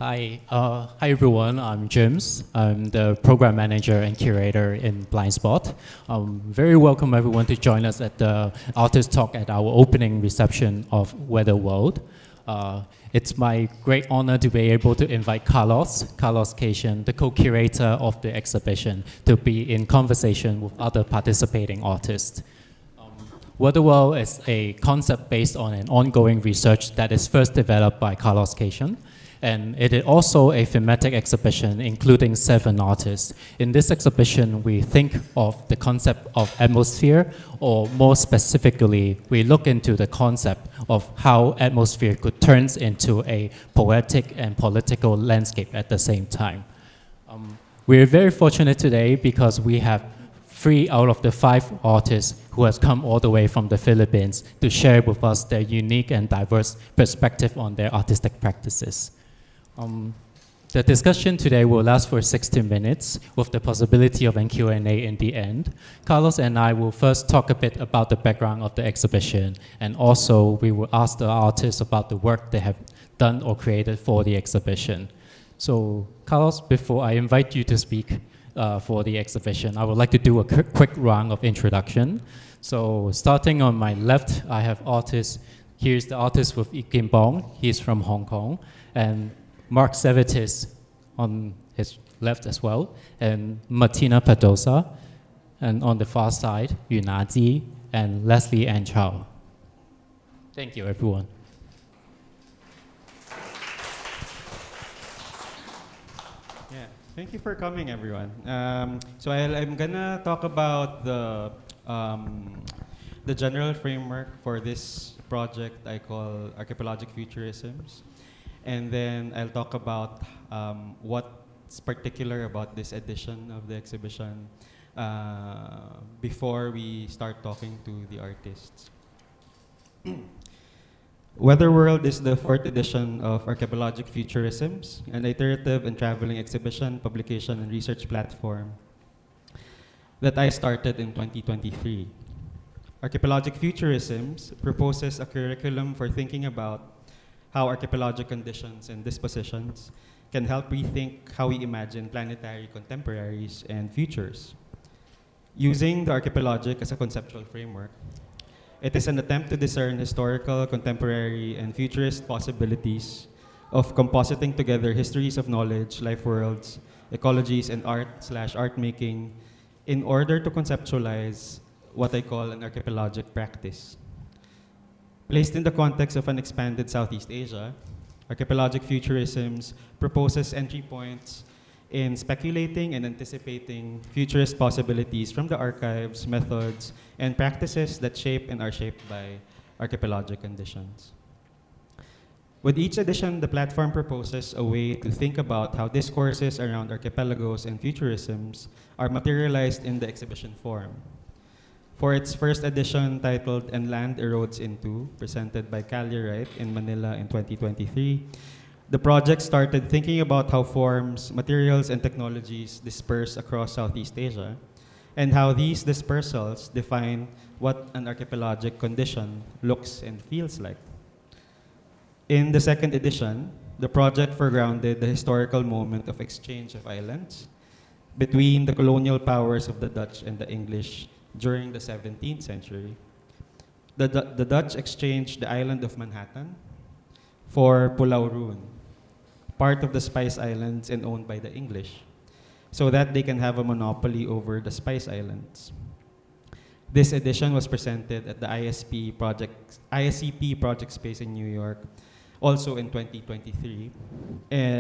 Hi everyone. I'm James. I'm the program manager and curator in Blindspot. Very welcome everyone to join us at the artist talk at our opening reception of Weather World. It's my great honor to be able to invite Carlos Cation, the co-curator of the exhibition, to be in conversation with other participating artists. Weather World is a concept based on an ongoing research that is first developed by Carlos Cation. And it is also a thematic exhibition including 7 artists. In this exhibition, we think of the concept of atmosphere, or more specifically, we look into the concept of how atmosphere could turn into a poetic and political landscape at the same time. We're very fortunate today because we have 3 out of the 5 artists who has come all the way from the Philippines to share with us their unique and diverse perspective on their artistic practices. The discussion today will last for 60 minutes with the possibility of a Q&A in the end. Carlos and I will first talk a bit about the background of the exhibition, and also we will ask the artists about the work they have done or created for the exhibition. So Carlos, before I invite you to speak for the exhibition, I would like to do a quick round of introduction. So starting on my left, I have artists. Here's the artist with Yip Kin Bon. He's from Hong Kong. And Mark Salvatus on his left as well, and Matina Partosa, and on the far side, Yuen Nga Chi and Lesley-Anne Cao. Thank you, everyone. Yeah, thank you for coming, everyone. So I'm gonna talk about the general framework for this project I call Archipelagic Futurisms. And then I'll talk about what's particular about this edition of the exhibition before we start talking to the artists. Weather World is the 4th edition of Archipelagic Futurisms, an iterative and traveling exhibition, publication, and research platform that I started in 2023. Archipelagic Futurisms proposes a curriculum for thinking about how archipelagic conditions and dispositions can help rethink how we imagine planetary contemporaries and futures. Using the archipelagic as a conceptual framework, it is an attempt to discern historical, contemporary, and futurist possibilities of compositing together histories of knowledge, life worlds, ecologies, and art/art making in order to conceptualize what I call an archipelagic practice. Placed in the context of an expanded Southeast Asia, Archipelagic Futurisms proposes entry points in speculating and anticipating futurist possibilities from the archives, methods, and practices that shape and are shaped by archipelagic conditions. With each edition, the platform proposes a way to think about how discourses around archipelagos and futurisms are materialized in the exhibition form. For its first edition titled And Land Erodes Into, presented by Callie in Manila in 2023, the project started thinking about how forms, materials, and technologies disperse across Southeast Asia, and how these dispersals define what an archipelagic condition looks and feels like. In the second edition, the project foregrounded the historical moment of exchange of islands between the colonial powers of the Dutch and the English during the 17th century. The Dutch exchanged the island of Manhattan for Pulau Roon, part of the Spice Islands and owned by the English, so that they can have a monopoly over the Spice Islands. This edition was presented at the ISCP project space in New York, also in 2023,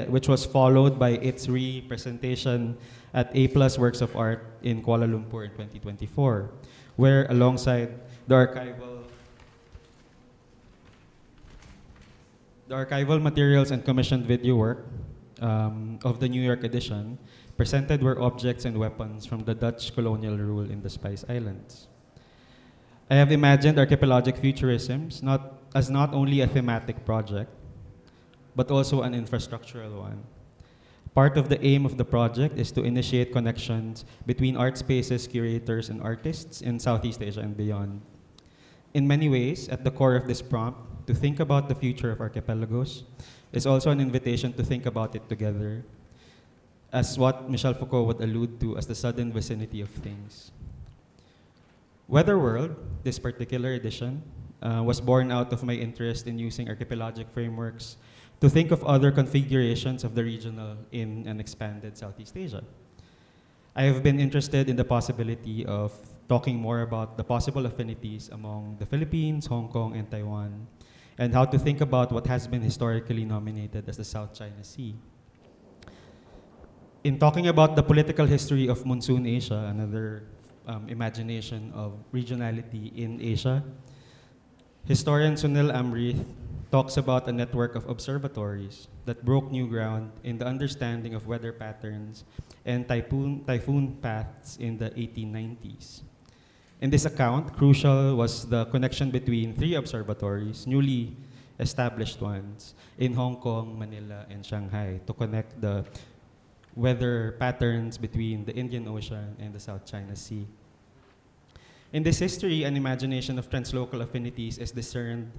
which was followed by its re-presentation at A+ Works of Art in Kuala Lumpur in 2024, where alongside the archival materials and commissioned video work of the New York edition, presented were objects and weapons from the Dutch colonial rule in the Spice Islands. I have imagined Archipelagic Futurisms as not only a thematic project, but also an infrastructural one. Part of the aim of the project is to initiate connections between art spaces, curators, and artists in Southeast Asia and beyond. In many ways, at the core of this prompt, to think about the future of archipelagos, is also an invitation to think about it together, as what Michel Foucault would allude to as the sudden vicinity of things. Weatherworld, this particular edition, was born out of my interest in using archipelagic frameworks to think of other configurations of the regional in an expanded Southeast Asia. I have been interested in the possibility of talking more about the possible affinities among the Philippines, Hong Kong, and Taiwan, and how to think about what has been historically nominated as the South China Sea. In talking about the political history of Monsoon Asia, another imagination of regionality in Asia, historian Sunil Amrith talks about a network of observatories that broke new ground in the understanding of weather patterns and typhoon paths in the 1890s. In this account, crucial was the connection between 3 observatories, newly established ones, in Hong Kong, Manila, and Shanghai to connect the weather patterns between the Indian Ocean and the South China Sea. In this history, an imagination of translocal affinities is discerned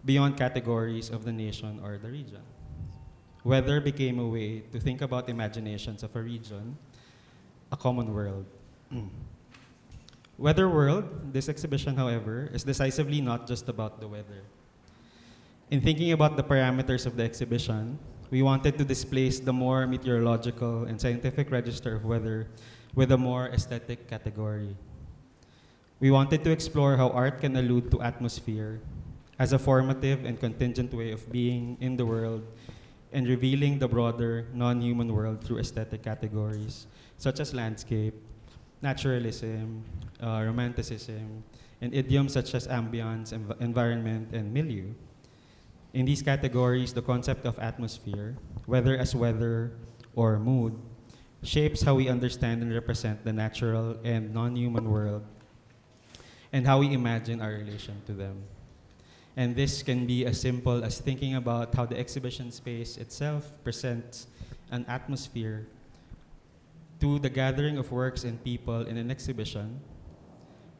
beyond categories of the nation or the region. Weather became a way to think about imaginations of a region, a common world. Weather World, this exhibition, however, is decisively not just about the weather. In thinking about the parameters of the exhibition, we wanted to displace the more meteorological and scientific register of weather with a more aesthetic category. We wanted to explore how art can allude to atmosphere as a formative and contingent way of being in the world and revealing the broader non-human world through aesthetic categories such as landscape, naturalism, romanticism, and idioms such as ambience, environment, and milieu. In these categories, the concept of atmosphere, whether as weather or mood, shapes how we understand and represent the natural and non-human world and how we imagine our relation to them. And this can be as simple as thinking about how the exhibition space itself presents an atmosphere to the gathering of works and people in an exhibition,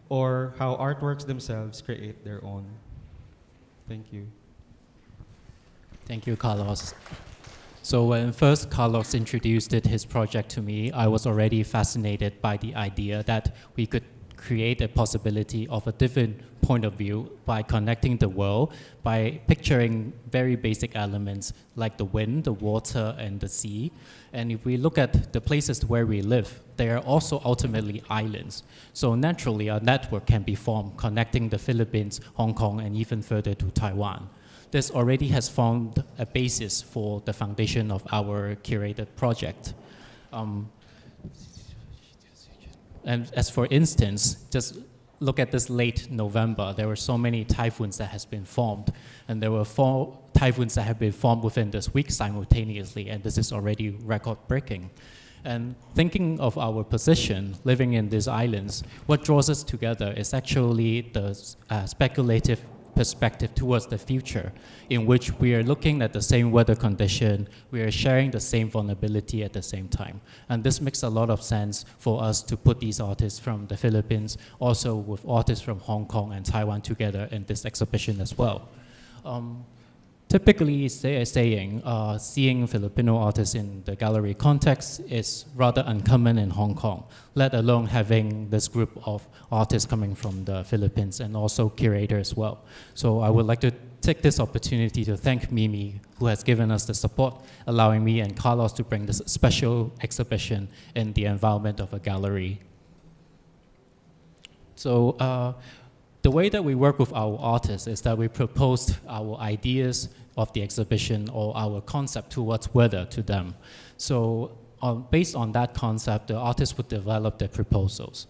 or how artworks themselves create their own. Thank you. Thank you, Carlos. So when first Carlos introduced his project to me, I was already fascinated by the idea that we could create a possibility of a different point of view by connecting the world, by picturing very basic elements like the wind, the water, and the sea. And if we look at the places where we live, they are also ultimately islands. So naturally, a network can be formed connecting the Philippines, Hong Kong, and even further to Taiwan. This already has formed a basis for the foundation of our curated project. And as for instance, just look at this late November, there were so many typhoons that has been formed, and there were 4 typhoons that have been formed within this week simultaneously, and this is already record-breaking. And thinking of our position, living in these islands, what draws us together is actually the speculative perspective towards the future, in which we are looking at the same weather condition, we are sharing the same vulnerability at the same time. And this makes a lot of sense for us to put these artists from the Philippines, also with artists from Hong Kong and Taiwan together in this exhibition as well. Typically, seeing Filipino artists in the gallery context is rather uncommon in Hong Kong, let alone having this group of artists coming from the Philippines and also curators as well. So I would like to take this opportunity to thank Mimi, who has given us the support, allowing me and Carlos to bring this special exhibition in the environment of a gallery. So the way that we work with our artists is that we propose our ideas of the exhibition or our concept towards weather to them. So based on that concept, the artists would develop their proposals.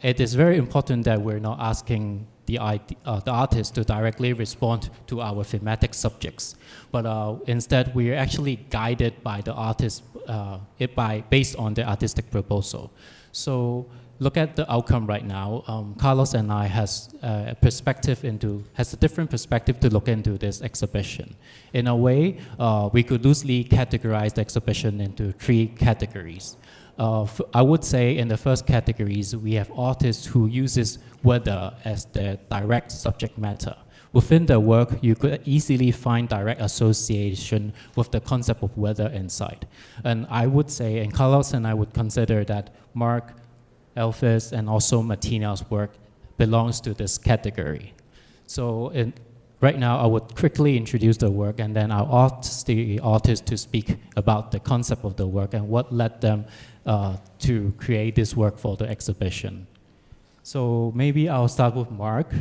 It is very important that we're not asking the artist to directly respond to our thematic subjects, but instead we are actually guided by the artist based on the artistic proposal. So look at the outcome right now. Carlos and I has a different perspective to look into this exhibition. In a way, we could loosely categorize the exhibition into 3 categories. I would say in the first categories, we have artists who uses weather as their direct subject matter, within the work, you could easily find direct association with the concept of weather inside. And I would say, and Carlos and I would consider that Mark, Elvis, and also Matina's work belongs to this category. So right now, I would quickly introduce the work, and then I'll ask the artists to speak about the concept of the work and what led them to create this work for the exhibition. So maybe I'll start with Mark.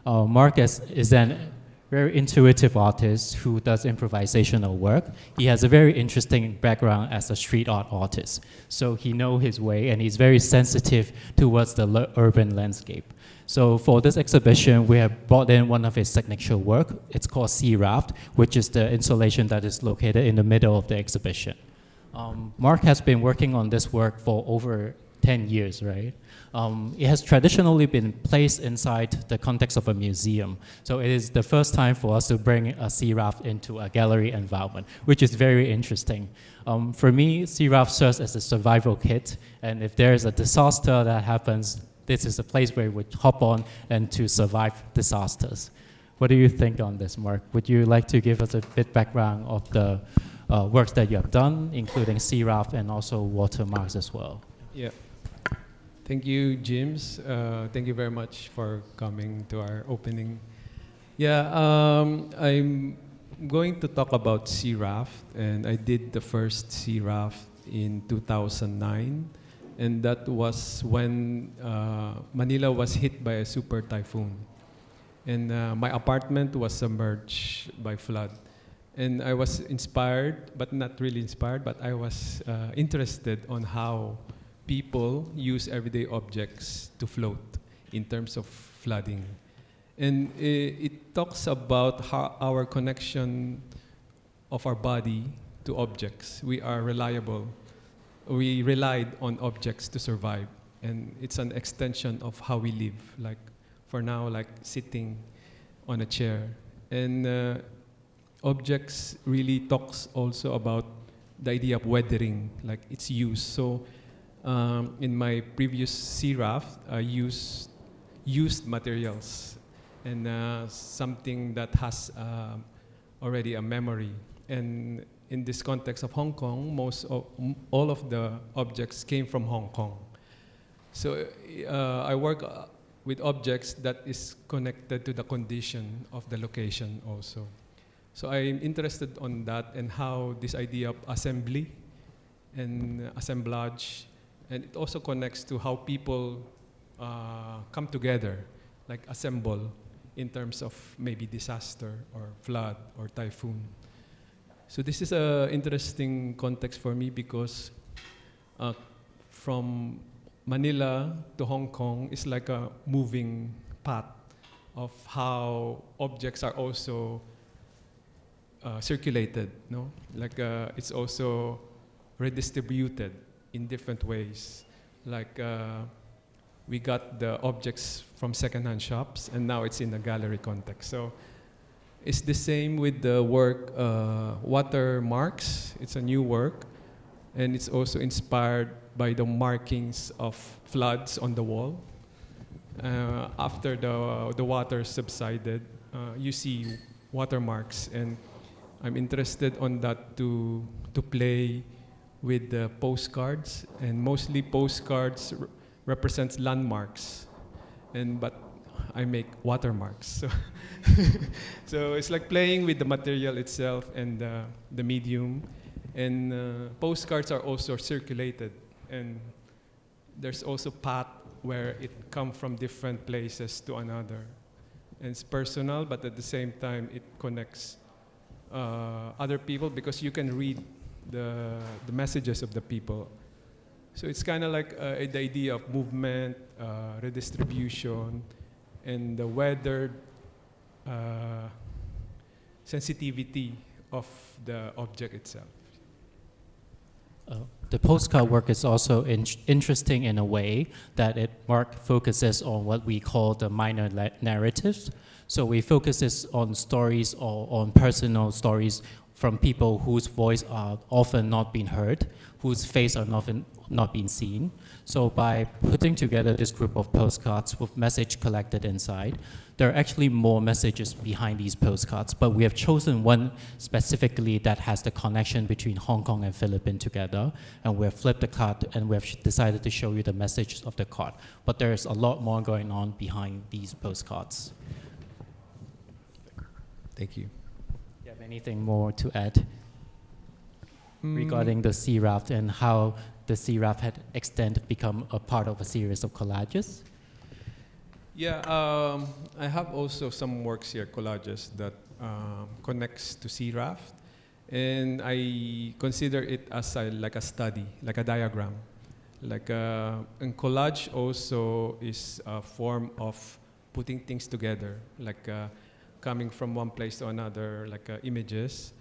Mark is an very intuitive artist who does improvisational work. He has a very interesting background as a street art artist. So he knows his way, and he's very sensitive towards the urban landscape. So for this exhibition, we have brought in one of his signature work. It's called Sea Raft, which is the installation that is located in the middle of the exhibition. Mark has been working on this work for over 10 years, right? It has traditionally been placed inside the context of a museum. So it is the first time for us to bring a sea raft into a gallery environment, which is very interesting. For me, sea raft serves as a survival kit, and if there is a disaster that happens, this is a place where we would hop on and to survive disasters. What do you think on this, Mark? Would you like to give us a bit background of the works that you have done, including sea raft and also watermarks as well? Yeah. Thank you, James. Thank you very much for coming to our opening. Yeah, I'm going to talk about sea raft, and I did the first sea raft in 2009, and that was when Manila was hit by a super typhoon, and my apartment was submerged by flood. And I was inspired, but not really inspired, but I was interested on how people use everyday objects to float in terms of flooding. And it talks about how our connection of our body to objects. We are reliable. We relied on objects to survive. And it's an extension of how we live. Like for now, like sitting on a chair. And objects really talks also about the idea of weathering, like its use. So in my previous sea raft, I used materials and something that has already a memory. And in this context of Hong Kong, all of the objects came from Hong Kong. So I work with objects that is connected to the condition of the location also. So I'm interested on that and how this idea of assembly and assemblage, and it also connects to how people come together, like assemble in terms of maybe disaster or flood or typhoon. So this is an interesting context for me because from Manila to Hong Kong is like a moving path of how objects are also circulated, no? Like it's also redistributed in different ways. Like we got the objects from secondhand shops, and now it's in a gallery context. So it's the same with the work Watermarks. It's a new work, and it's also inspired by the markings of floods on the wall. After the water subsided, you see watermarks, and I'm interested on that to play with the postcards, and mostly postcards represents landmarks, but I make watermarks. So, so it's like playing with the material itself and the medium, and postcards are also circulated, and there's also path where it come from different places to another, and it's personal, but at the same time it connects other people because you can read the messages of the people. So it's kind of like the idea of movement, redistribution, and the weather sensitivity of the object itself. The postcard work is also interesting in a way that Mark focuses on what we call the minor narratives. So we focuses on stories or on personal stories from people whose voice are often not being heard, whose face are often not being seen. So by putting together this group of postcards with message collected inside, there are actually more messages behind these postcards, but we have chosen one specifically that has the connection between Hong Kong and Philippines together, and we have flipped the card and we have decided to show you the message of the card. But there's a lot more going on behind these postcards. Thank you. Do you have anything more to add regarding the sea raft and how the sea raft had become a part of a series of collages? Yeah, I have also some works here, collages, that connects to sea raft. And I consider it as like a study, like a diagram. And collage also is a form of putting things together, coming from one place to another, images.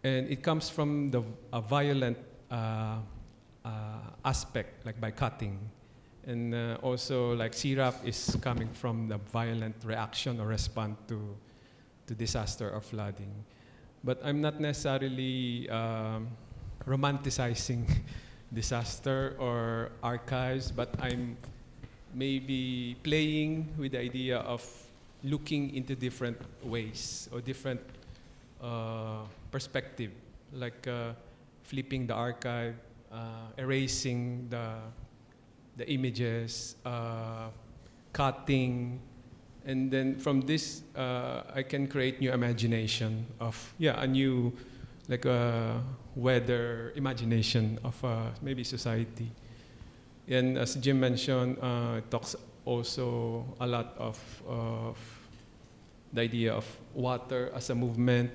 And it comes from a violent aspect, like by cutting. And also, sea raft is coming from the violent reaction or response to disaster or flooding. But I'm not necessarily romanticizing disaster or archives, but I'm maybe playing with the idea of looking into different ways or different perspective, flipping the archive, erasing the images, cutting, and then from this I can create new imagination of a new weather imagination of maybe society. And as Jim mentioned, it talks also a lot of the idea of water as a movement,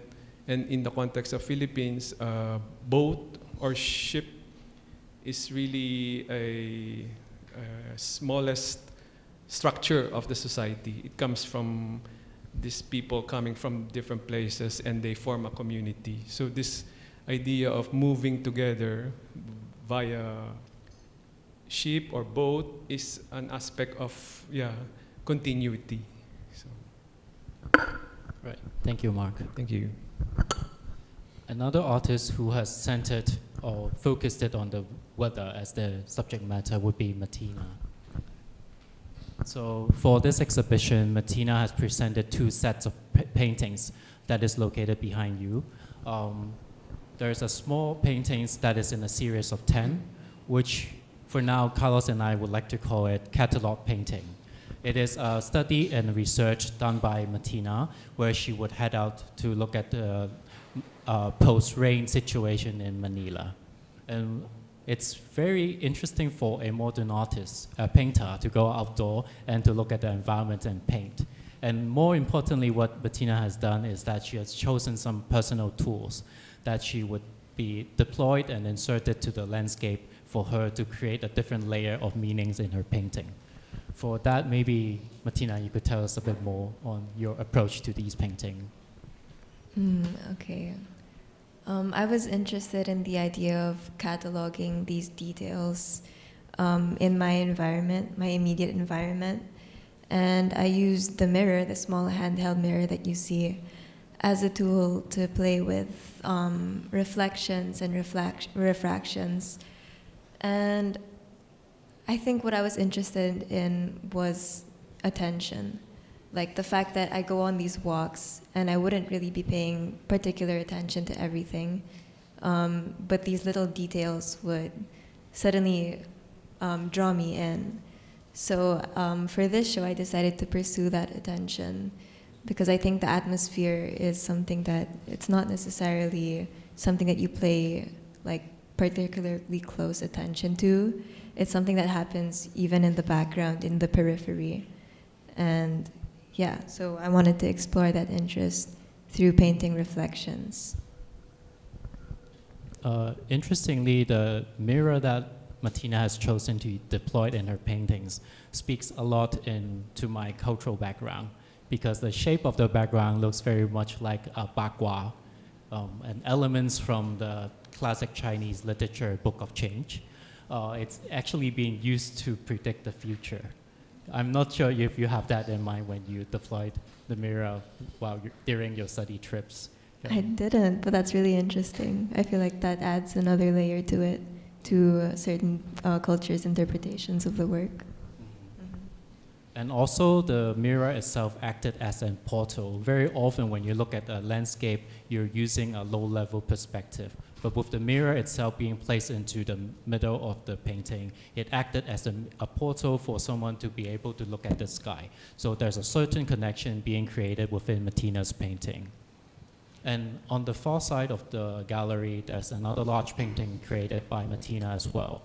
and in the context of Philippines, boat or ship is really a smallest structure of the society. It comes from these people coming from different places and they form a community. So this idea of moving together via ship or boat is an aspect of continuity. So. Right. Thank you, Mark. Thank you. Another artist who has centered or focused it on the weather as the subject matter would be Matina. So for this exhibition, Matina has presented two sets of paintings that is located behind you. There's a small paintings that is in a series of 10, which for now, Carlos and I would like to call it catalog painting. It is a study and research done by Matina, where she would head out to look at the post-rain situation in Manila. And it's very interesting for a modern artist, a painter, to go outdoor and to look at the environment and paint. And more importantly, what Matina has done is that she has chosen some personal tools that she would be deployed and inserted to the landscape for her to create a different layer of meanings in her painting. For that, maybe, Matina, you could tell us a bit more on your approach to these paintings. Okay. I was interested in the idea of cataloging these details in my environment, my immediate environment. And I used the mirror, the small handheld mirror that you see, as a tool to play with reflections and refractions. And I think what I was interested in was attention. Like the fact that I go on these walks and I wouldn't really be paying particular attention to everything, but these little details would suddenly draw me in. So for this show, I decided to pursue that attention because I think the atmosphere is something that it's not necessarily something that you pay like particularly close attention to. It's something that happens even in the background, in the periphery. And yeah, so I wanted to explore that interest through painting reflections. Interestingly, the mirror that Matina has chosen to deploy in her paintings speaks a lot to my cultural background because the shape of the background looks very much like a bagua, and elements from the classic Chinese literature Book of Change. It's actually being used to predict the future. I'm not sure if you have that in mind when you deployed the mirror during your study trips. I didn't, but that's really interesting. I feel like that adds another layer to it, to certain cultures' interpretations of the work. And also the mirror itself acted as a portal. Very often when you look at a landscape, you're using a low-level perspective. But with the mirror itself being placed into the middle of the painting, it acted as a portal for someone to be able to look at the sky. So there's a certain connection being created within Matina's painting. And on the far side of the gallery, there's another large painting created by Matina as well.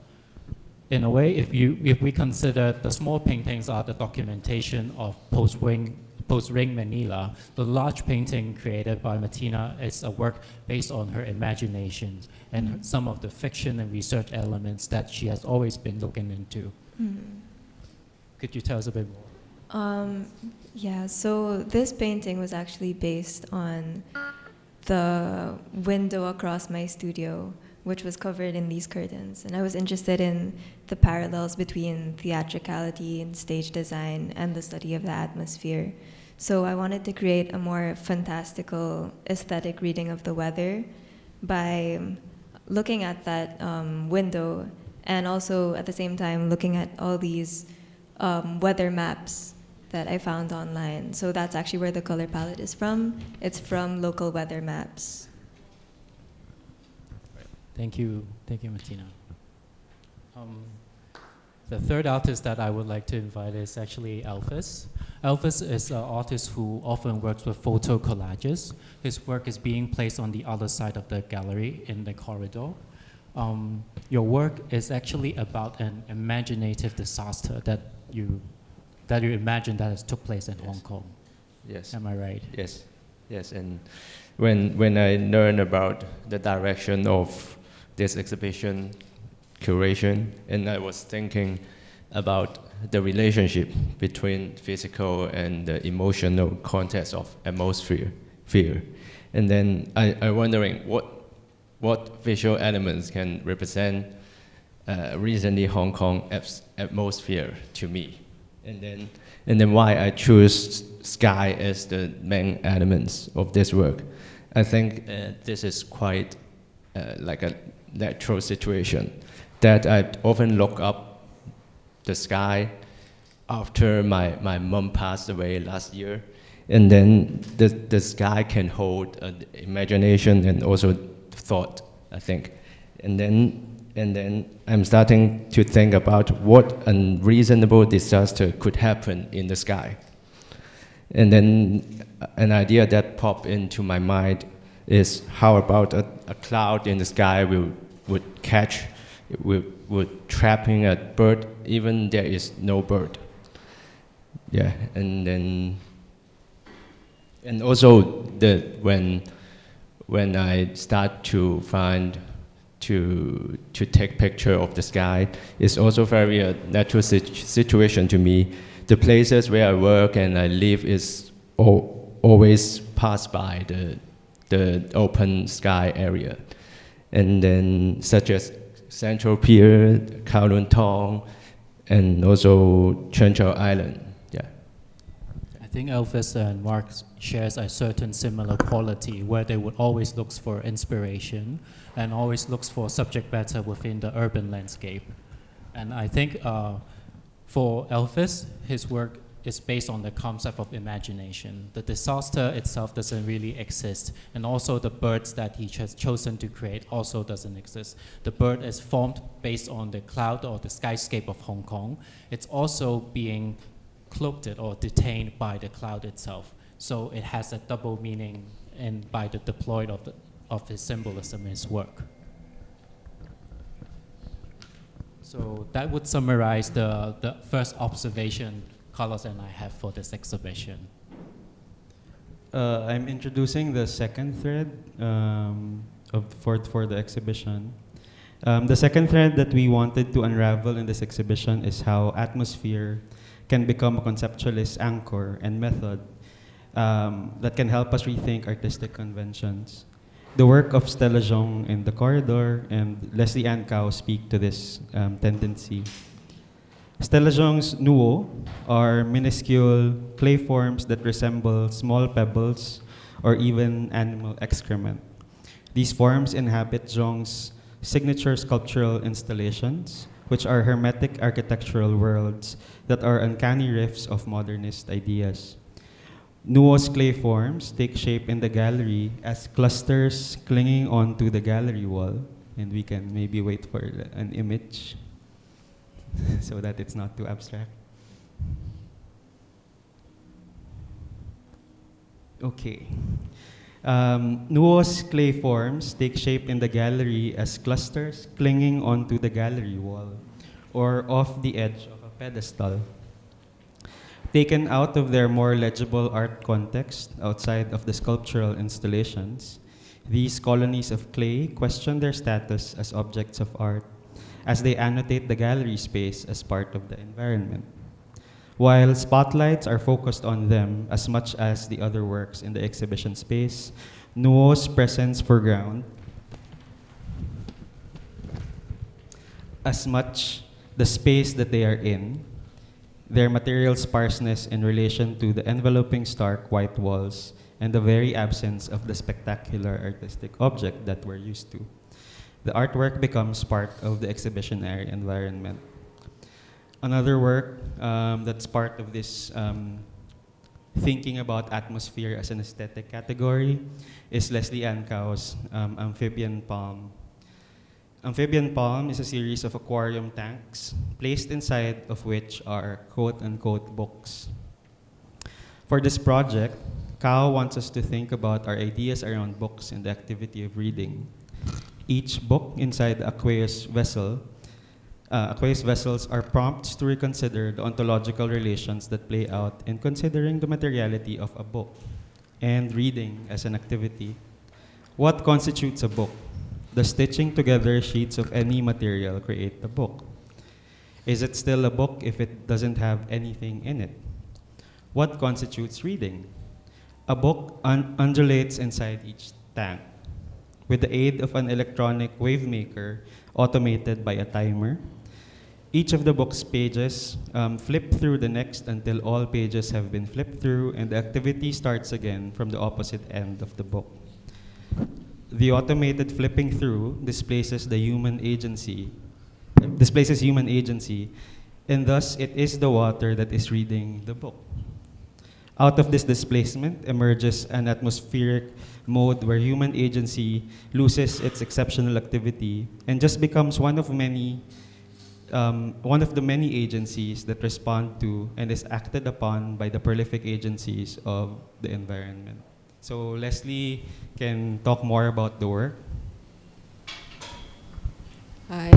In a way, if we consider the small paintings are the documentation of post-Ring Manila, the large painting created by Matina is a work based on her imagination and some of the fiction and research elements that she has always been looking into. Could you tell us a bit more? Yeah, so this painting was actually based on the window across my studio, which was covered in these curtains. And I was interested in the parallels between theatricality and stage design and the study of the atmosphere. So I wanted to create a more fantastical aesthetic reading of the weather by looking at that window and also at the same time looking at all these weather maps that I found online. So that's actually where the color palette is from. It's from local weather maps. Thank you, Matina. The third artist that I would like to invite is actually Elvis. Elvis is an artist who often works with photo collages. His work is being placed on the other side of the gallery in the corridor. Your work is actually about an imaginative disaster that you imagine that has took place in Hong Kong. Yes. Am I right? Yes. Yes. And when I learned about the direction of this exhibition curation, and I was thinking about the relationship between physical and the emotional context of atmosphere, fear. And then I wondering what visual elements can represent recently Hong Kong atmosphere to me. And then why I choose sky as the main elements of this work. I think this is quite like a natural situation that I often look up the sky after my mom passed away last year. And then the sky can hold imagination and also thought, I think. And then I'm starting to think about what unreasonable disaster could happen in the sky. And then an idea that popped into my mind is how about a cloud in the sky would trapping a bird even there is no bird. Yeah, and also when I start to take picture of the sky, it's also very natural situation to me. The places where I work and I live is always pass by the open sky area, and then such as Central Pier, Kowloon Tong, and also Cheung Chau Island. Yeah. I think Elvis and Mark shares a certain similar quality where they would always look for inspiration and always looks for subject matter within the urban landscape. And I think for Elvis, his work is based on the concept of imagination. The disaster itself doesn't really exist, and also the birds that he has chosen to create also doesn't exist. The bird is formed based on the cloud or the skyscape of Hong Kong. It's also being cloaked or detained by the cloud itself. So it has a double meaning and by the deploy of his symbolism in his work. So that would summarize the first observation Carlos and I have for this exhibition. I'm introducing the second thread for the exhibition. The second thread that we wanted to unravel in this exhibition is how atmosphere can become a conceptualist anchor and method that can help us rethink artistic conventions. The work of Stella Zhong in The Corridor and Lesley-Anne Cao speak to this tendency. Stella Zhong's nuo are minuscule clay forms that resemble small pebbles or even animal excrement. These forms inhabit Zhong's signature sculptural installations, which are hermetic architectural worlds that are uncanny riffs of modernist ideas. Nuo's clay forms take shape in the gallery as clusters clinging onto the gallery wall, and we can maybe wait for an image so that it's not too abstract. Okay. Nuo's clay forms take shape in the gallery as clusters clinging onto the gallery wall or off the edge of a pedestal. Taken out of their more legible art context outside of the sculptural installations, these colonies of clay question their status as objects of art as they annotate the gallery space as part of the environment. While spotlights are focused on them as much as the other works in the exhibition space, Nuo's presence foreground as much the space that they are in, their material sparseness in relation to the enveloping stark white walls, and the very absence of the spectacular artistic object that we're used to. The artwork becomes part of the exhibitionary environment. Another work that's part of this thinking about atmosphere as an aesthetic category is Lesley-Anne Cao's Amphibian Palm. Amphibian Palm is a series of aquarium tanks, placed inside of which are quote-unquote books. For this project, Cao wants us to think about our ideas around books and the activity of reading. Each book inside the aqueous vessels are prompts to reconsider the ontological relations that play out in considering the materiality of a book and reading as an activity. What constitutes a book? Does stitching together sheets of any material create a book? Is it still a book if it doesn't have anything in it? What constitutes reading? A book undulates inside each tank with the aid of an electronic wave maker automated by a timer. Each of the book's pages flip through the next until all pages have been flipped through and the activity starts again from the opposite end of the book. The automated flipping through displaces human agency, and thus it is the water that is reading the book. Out of this displacement emerges an atmospheric mode where human agency loses its exceptional activity and just becomes one of the many agencies that respond to and is acted upon by the prolific agencies of the environment. So Lesley can talk more about the work. Hi.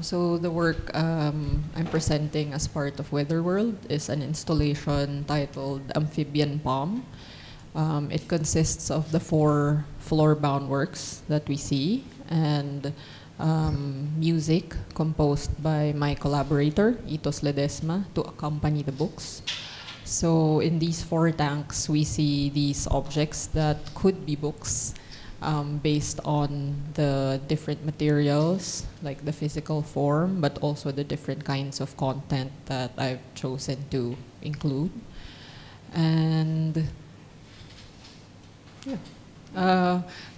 So the work I'm presenting as part of Weatherworld is an installation titled Amphibian Palm. It consists of the 4 floor-bound works that we see and music composed by my collaborator, Itos Ledesma, to accompany the books. So in these 4 tanks, we see these objects that could be books based on the different materials, like the physical form, but also the different kinds of content that I've chosen to include. And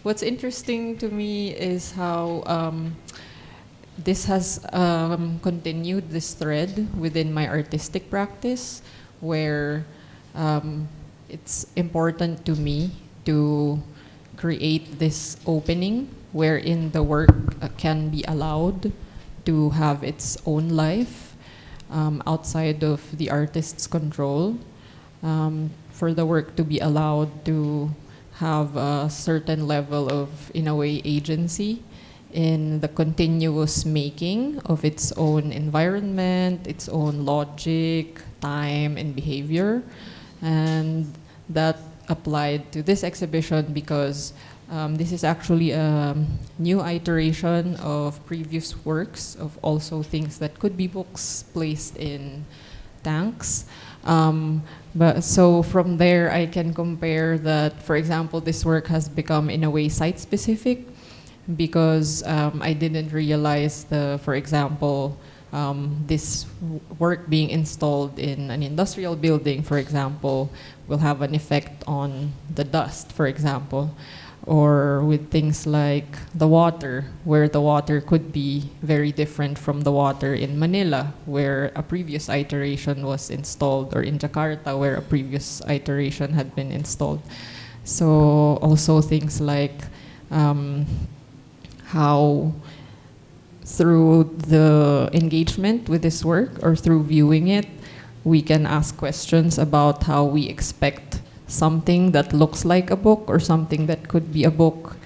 what's interesting to me is how this has continued this thread within my artistic practice, where it's important to me to create this opening wherein the work can be allowed to have its own life outside of the artist's control, for the work to be allowed to have a certain level of, in a way, agency in the continuous making of its own environment, its own logic, time, and behavior. And that applied to this exhibition because this is actually a new iteration of previous works of also things that could be books placed in tanks. But so from there, I can compare that, for example, this work has become in a way site-specific because I didn't realize for example, this work being installed in an industrial building, for example, will have an effect on the dust, for example, or with things like the water, where the water could be very different from the water in Manila, where a previous iteration was installed, or in Jakarta, where a previous iteration had been installed. So also things like how through the engagement with this work or through viewing it, we can ask questions about how we expect something that looks like a book or something that could be a book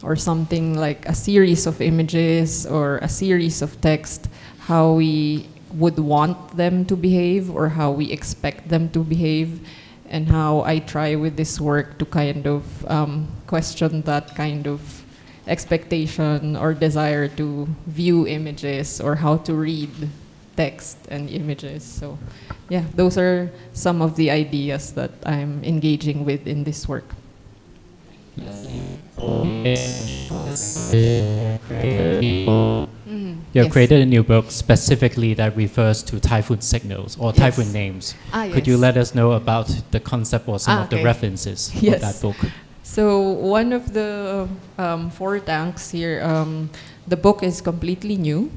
or something like a series of images or a series of text, how we would want them to behave or how we expect them to behave, and how I try with this work to kind of question that kind of expectation or desire to view images or how to read text and images. So yeah, those are some of the ideas that I'm engaging with in this work. You Yes. created a new book specifically that refers to typhoon signals or typhoon Yes. names. Ah, Could you yes. let us know about the concept or some of the Okay. references Yes. of that book? So one of the 4 tanks here, the book is completely new.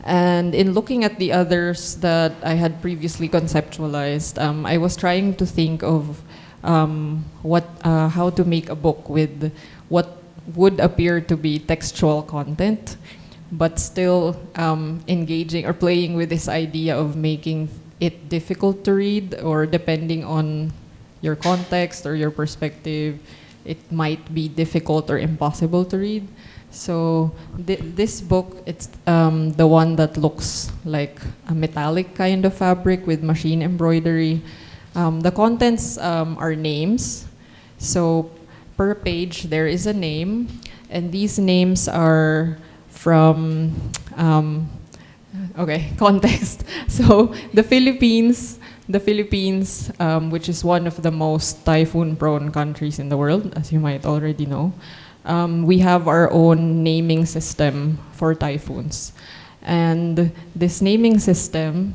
And in looking at the others that I had previously conceptualized, I was trying to think of how to make a book with what would appear to be textual content, but still engaging or playing with this idea of making it difficult to read, or depending on your context or your perspective, it might be difficult or impossible to read. So this book, it's the one that looks like a metallic kind of fabric with machine embroidery. The contents are names. So per page there is a name, and these names are from, context. So the Philippines, which is one of the most typhoon-prone countries in the world, as you might already know, we have our own naming system for typhoons. And this naming system,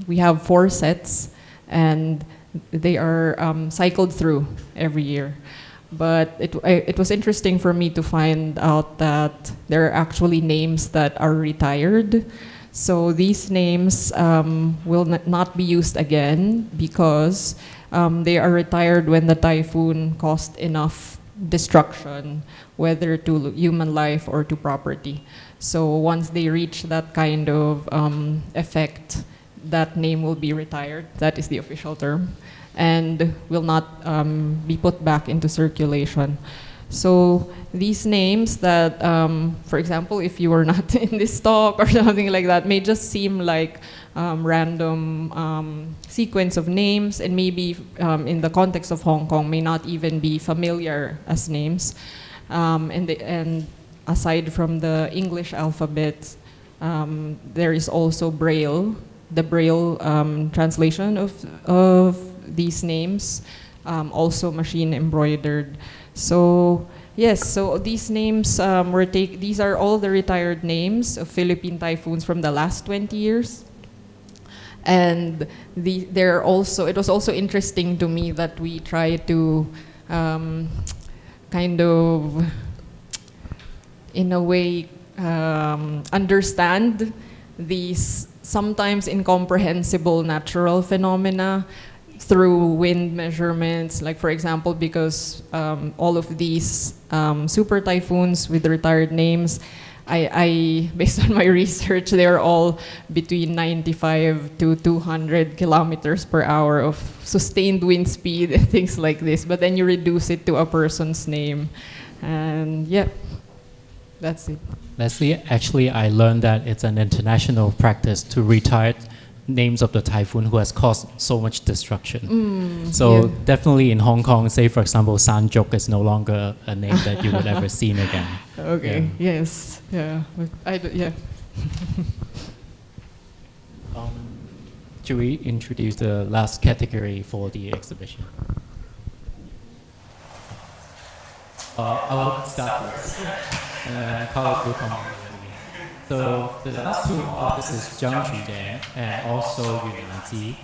we have 4 sets, and they are cycled through every year. But it was interesting for me to find out that there are actually names that are retired. So these names will not be used again because they are retired when the typhoon caused enough destruction, whether to human life or to property. So once they reach that kind of effect, that name will be retired. That is the official term, and will not be put back into circulation. So these names that, for example, if you were not in this talk or something like that, may just seem like random sequence of names, and maybe in the context of Hong Kong may not even be familiar as names. And aside from the English alphabet, there is also Braille, the Braille translation of these names, also machine embroidered. So yes, so these names these are all the retired names of Philippine typhoons from the last 20 years. And it was also interesting to me that we try to kind of, in a way, understand these sometimes incomprehensible natural phenomena through wind measurements. Like, for example, because all of these super typhoons with retired names, I based on my research, they're all between 95 to 200 kilometers per hour of sustained wind speed and things like this. But then you reduce it to a person's name, and yeah, that's it. Lesley, actually, I learned that it's an international practice to retire names of the typhoon who has caused so much destruction. So definitely in Hong Kong, say for example, San Jok is no longer a name that you would ever see again. Okay. Yeah. Yes. Yeah. Yeah. Should we introduce the last category for the exhibition? I'll start with colorful comedy. So the last two artists is Zhang Xujian and also Yuen Nga Chi.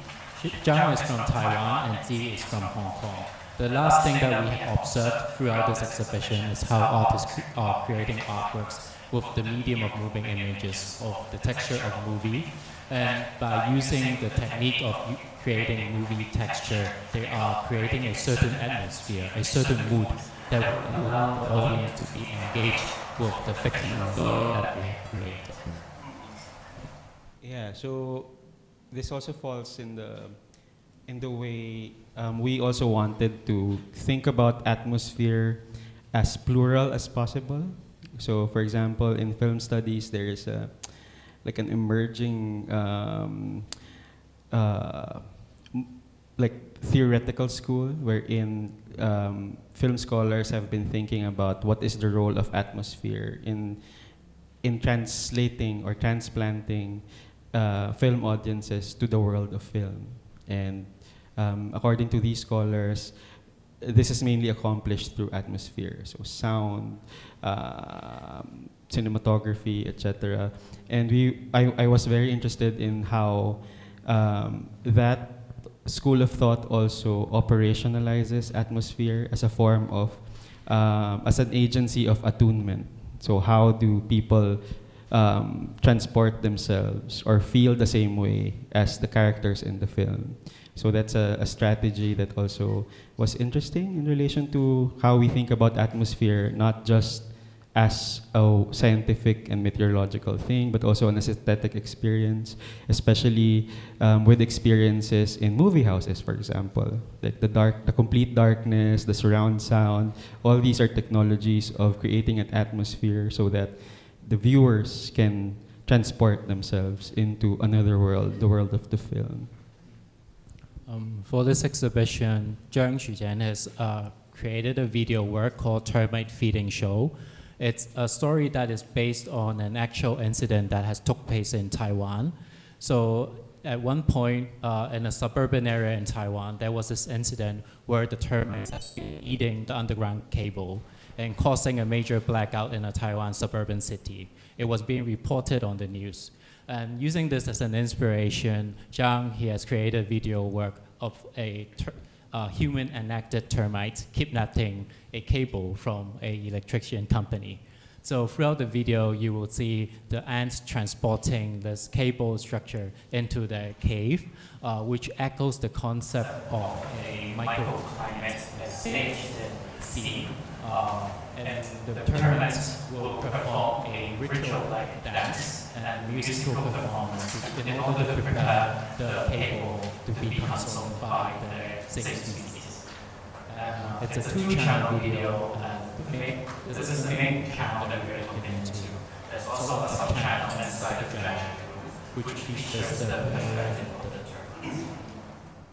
Zhang is from Taiwan and Ji is from Hong Kong. The last thing that we have observed throughout this exhibition is how artists are creating artworks with the medium of moving images, of the texture of movie. And by using the technique of creating movie texture, they are creating a certain atmosphere, a certain mood that will allow the audience to be engaged with the fiction that we have created. Yeah, so this also falls in the way we also wanted to think about atmosphere as plural as possible. So, for example, in film studies, there is like an emerging like theoretical school wherein film scholars have been thinking about what is the role of atmosphere in translating or transplanting film audiences to the world of film. And according to these scholars, this is mainly accomplished through atmosphere, so sound, cinematography, etc. And I was very interested in how that school of thought also operationalizes atmosphere as a form of, as an agency of attunement. So how do people transport themselves or feel the same way as the characters in the film? So that's a strategy that also was interesting in relation to how we think about atmosphere, not just as a scientific and meteorological thing, but also an aesthetic experience, especially with experiences in movie houses, for example. Like the complete darkness, the surround sound, all these are technologies of creating an atmosphere so that the viewers can transport themselves into another world, the world of the film. For this exhibition, Zhang Xujian has created a video work called Termite Feeding Show. It's a story that is based on an actual incident that has took place in Taiwan. So at one point in a suburban area in Taiwan, there was this incident where the termites have been eating the underground cable and causing a major blackout in a Taiwan suburban city. It was being reported on the news. And using this as an inspiration, Zhang, he has created video work of a human enacted termite kidnapping a cable from an electrician company. So throughout the video, you will see the ants transporting this cable structure into the cave, which echoes the concept of a microclimate staged scene. And the termites will perform a ritual-like dance and musical performance in order to prepare the cable to be consumed by the six species. It's a two-channel video, and this is the main channel that we're looking into. There's also a sub-channel inside the channel, which features the perspective of the termites.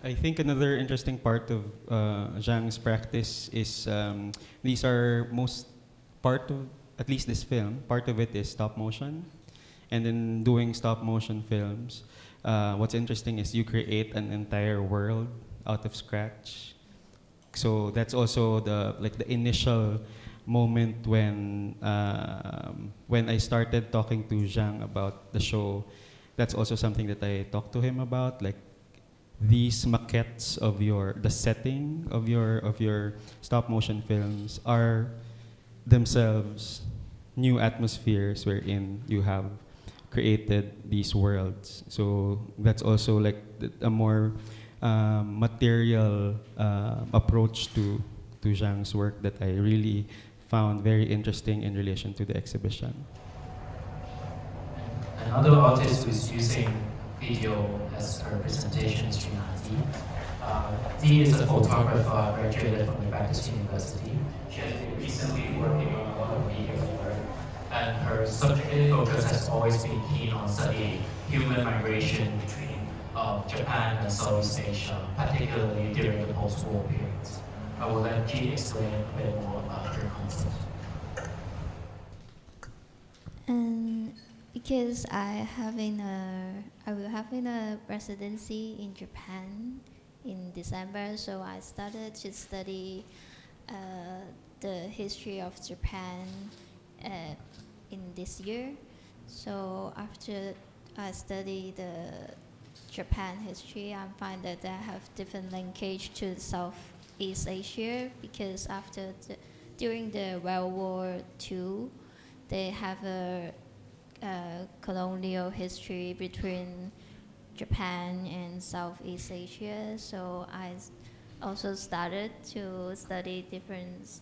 I think another interesting part of Zhang's practice is these are most part of, at least this film, part of it is stop motion. And in doing stop motion films, what's interesting is you create an entire world out of scratch. So that's also the initial moment when I started talking to Zhang about the show. That's also something that I talked to him about, like these maquettes of the setting of your stop motion films are themselves new atmospheres wherein you have created these worlds. So that's also like a more material approach to Zhang's work that I really found very interesting in relation to the exhibition. Another artist who is using video as her presentation is Yuen Nga Chi. Dee is a photographer graduated from the Baptist University. She has been recently working on a lot of video work, and her subjective focus has always been keen on studying human migration between Japan and Southeast Asia, particularly during the post-war periods. I will let Dee explain a bit more about her concept. Because I will having a residency in Japan in December, so I started to study the history of Japan in this year. So after I study the Japan history, I find that they have different linkage to Southeast Asia because during the World War II, they have a colonial history between Japan and Southeast Asia. So I also started to study different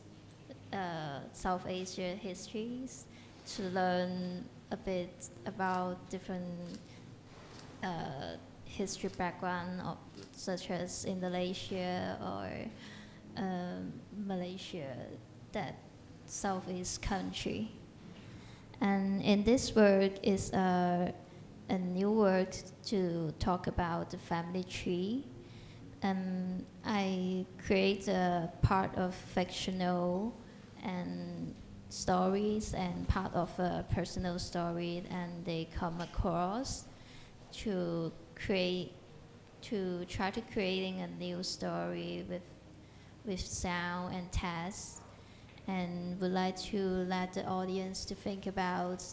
South Asia histories to learn a bit about different history background such as Indonesia or Malaysia, that Southeast country. And in this work is a new work to talk about the family tree. I create a part of fictional and stories and part of a personal story, and they come across to try to creating a new story with sound and text, and would like to let the audience to think about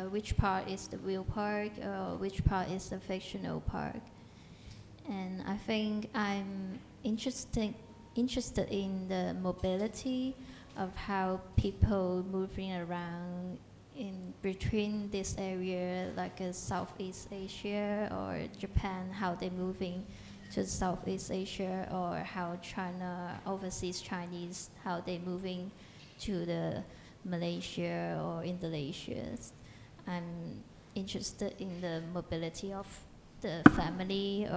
which part is the real part or which part is the fictional part. And I think I'm interested in the mobility of how people moving around in between this area, like Southeast Asia or Japan, how they're moving to Southeast Asia, or how China, overseas Chinese, how they're moving to the Malaysia or Indonesia. I'm interested in the mobility of the family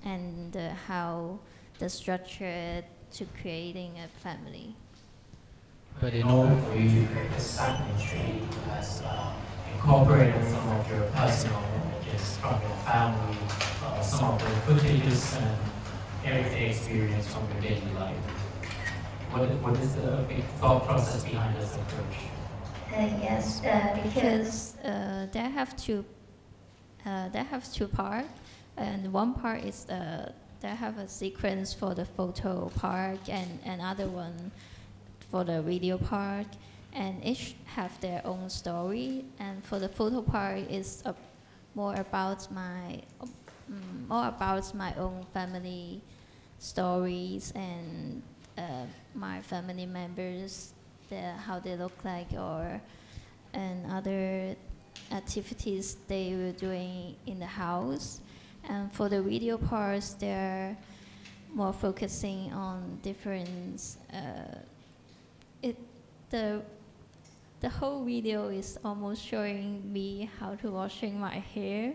and how the structure to creating a family. But in order for you to create this family tree, you has incorporated some of your personal images from your family, some of the footages and everyday experience from your daily life. What is the big thought process behind this approach? Yes, because they have two parts, and one part is they have a sequence for the photo part and another one for the video part, and each have their own story. And for the photo part is more about my own family stories and my family members, how they look like, and other activities they were doing in the house. And for the video parts, they're more focusing on different. The whole video is almost showing me how to washing my hair,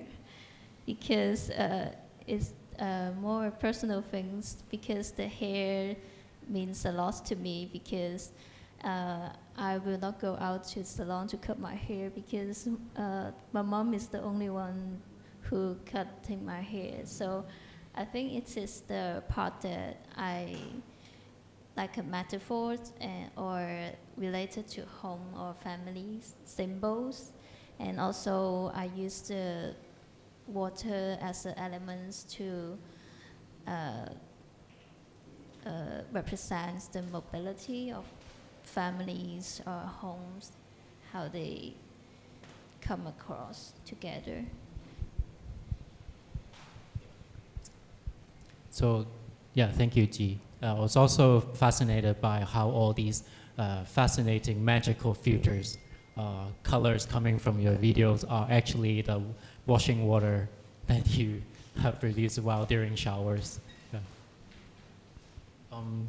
because it's more personal things, because the hair means a lot to me, because I will not go out to salon to cut my hair because my mom is the only one who cutting my hair. So I think it is the part that I like a metaphor or related to home or family symbols. And also I use the water as an element to represent the mobility of families or homes, how they come across together. So, yeah, thank you, Ji. I was also fascinated by how all these fascinating magical filters, colors coming from your videos are actually the washing water that you have produced while during showers. Yeah.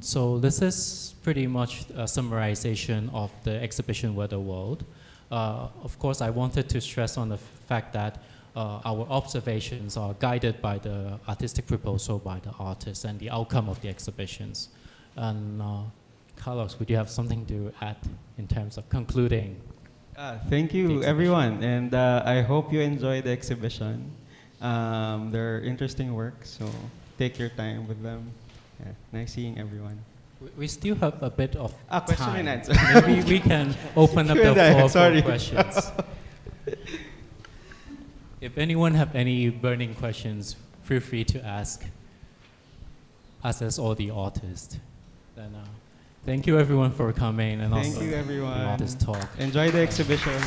So this is pretty much a summarization of the exhibition Weather World. Of course, I wanted to stress on the fact that our observations are guided by the artistic proposal by the artists and the outcome of the exhibitions. And Carlos, would you have something to add in terms of concluding? Thank you, everyone, and I hope you enjoy the exhibition. They're interesting works, so take your time with them. Yeah, nice seeing everyone. We still have a bit of question time. and answer. Maybe we can open up the floor for questions. If anyone have any burning questions, feel free to ask us as all the artists. Then, thank you everyone for coming and Thank also you, everyone. the artist talk. Enjoy the exhibition.